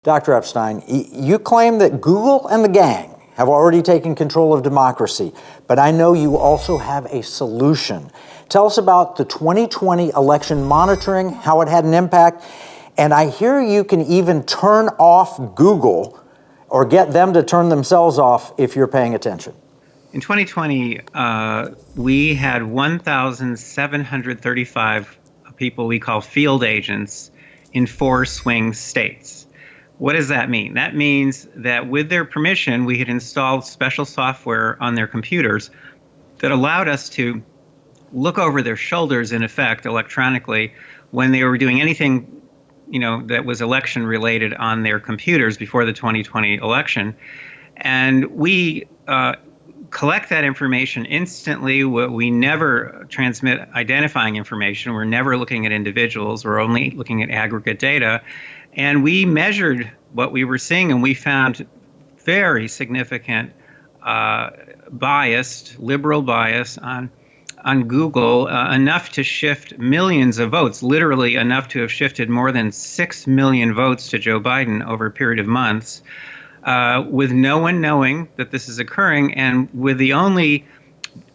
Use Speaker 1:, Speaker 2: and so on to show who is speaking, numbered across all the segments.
Speaker 1: Dr. Epstein, you claim that Google and the gang have already taken control of democracy, but I know you also have a solution. Tell us about the 2020 election monitoring, how it had an impact, and I hear you can even turn off Google or get them to turn themselves off if you're paying attention.
Speaker 2: In 2020, we had 1,735 people we call field agents in 4 swing states. What does that mean? That means that with their permission, we had installed special software on their computers that allowed us to look over their shoulders, in effect, electronically, when they were doing anything, that was election related on their computers before the 2020 election. And we collect that information instantly. We never transmit identifying information. We're never looking at individuals. We're only looking at aggregate data. And we measured what we were seeing, and we found very significant liberal bias on Google, enough to shift millions of votes, literally enough to have shifted more than 6 million votes to Joe Biden over a period of months, with no one knowing that this is occurring, and with the only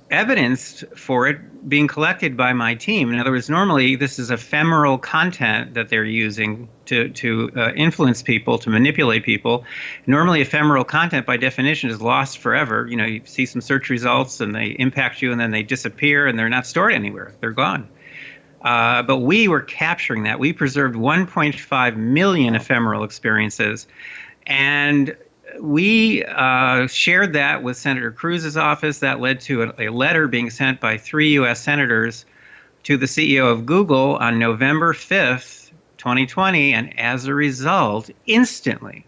Speaker 2: evidence for it being collected by my team. In other words, normally this is ephemeral content that they're using to influence people, to manipulate people. Normally ephemeral content by definition is lost forever. You see some search results and they impact you and then they disappear and they're not stored anywhere. They're gone. But we were capturing that. We preserved 1.5 million ephemeral experiences. And we shared that with Senator Cruz's office. That led to a letter being sent by 3 U.S. senators to the CEO of Google on November 5th, 2020. And as a result, instantly,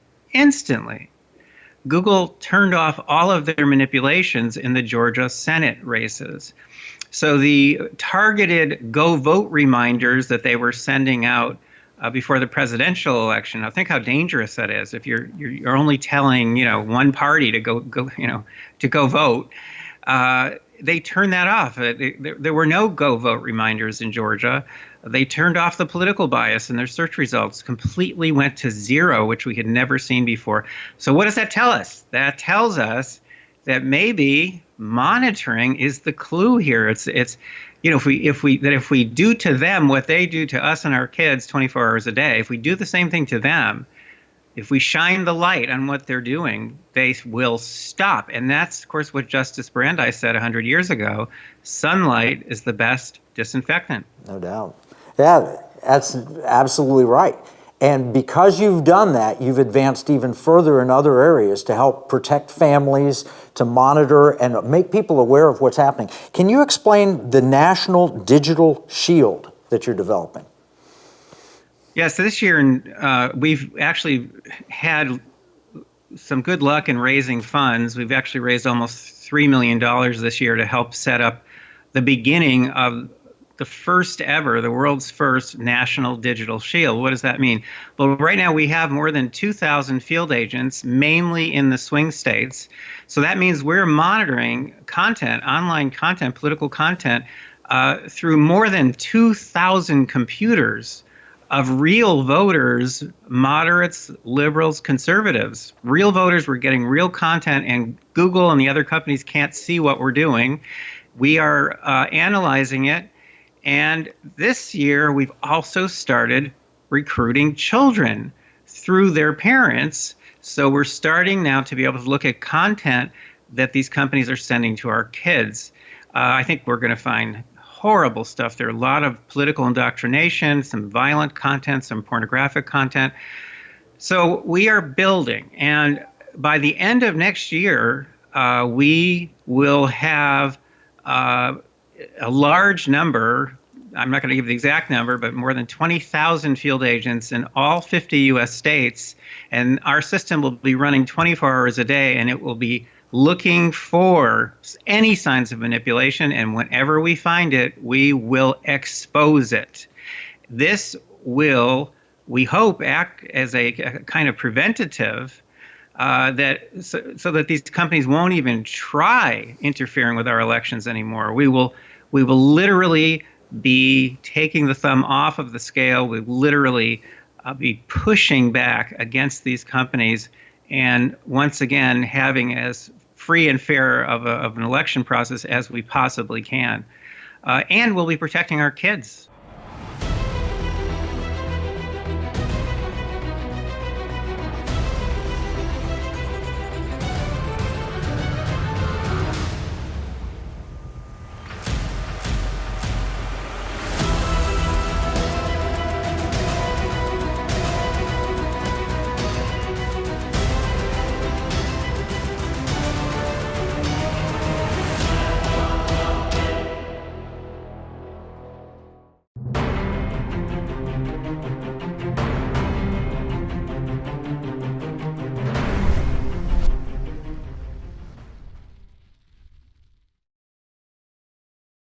Speaker 2: Google turned off all of their manipulations in the Georgia Senate races. So the targeted go vote reminders that they were sending out before the presidential election. Now think how dangerous that is. If you're only telling one party to go vote, they turned that off. There were no go vote reminders in Georgia. They turned off the political bias, and their search results completely went to 0, which we had never seen before. So what does that tell us? That tells us that maybe monitoring is the clue here. It's if we do to them what they do to us and our kids 24 hours a day, if we do the same thing to them, if we shine the light on what they're doing, they will stop. And that's, of course, what Justice Brandeis said 100 years ago. Sunlight is the best disinfectant.
Speaker 1: No doubt. Yeah, that's absolutely right. And because you've done that, you've advanced even further in other areas to help protect families, to monitor and make people aware of what's happening. Can you explain the National Digital Shield that you're developing?
Speaker 2: Yeah, so this year we've actually had some good luck in raising funds. We've actually raised almost $3 million this year to help set up the beginning of the first ever, the world's first National Digital Shield. What does that mean? Well, right now we have more than 2,000 field agents, mainly in the swing states. So that means we're monitoring content, online content, political content, through more than 2,000 computers of real voters, moderates, liberals, conservatives. Real voters, we're getting real content, and Google and the other companies can't see what we're doing. We are analyzing it. And this year, we've also started recruiting children through their parents. So we're starting now to be able to look at content that these companies are sending to our kids. I think we're going to find horrible stuff. There are a lot of political indoctrination, some violent content, some pornographic content. So we are building. And by the end of next year, we will have a large number, I'm not going to give the exact number, but more than 20,000 field agents in all 50 U.S. states. And our system will be running 24 hours a day, and it will be looking for any signs of manipulation. And whenever we find it, we will expose it. This will, we hope, act as a kind of preventative so that these companies won't even try interfering with our elections anymore. We will literally be taking the thumb off of the scale. We literally be pushing back against these companies, and once again having as free and fair of an election process as we possibly can. And we'll be protecting our kids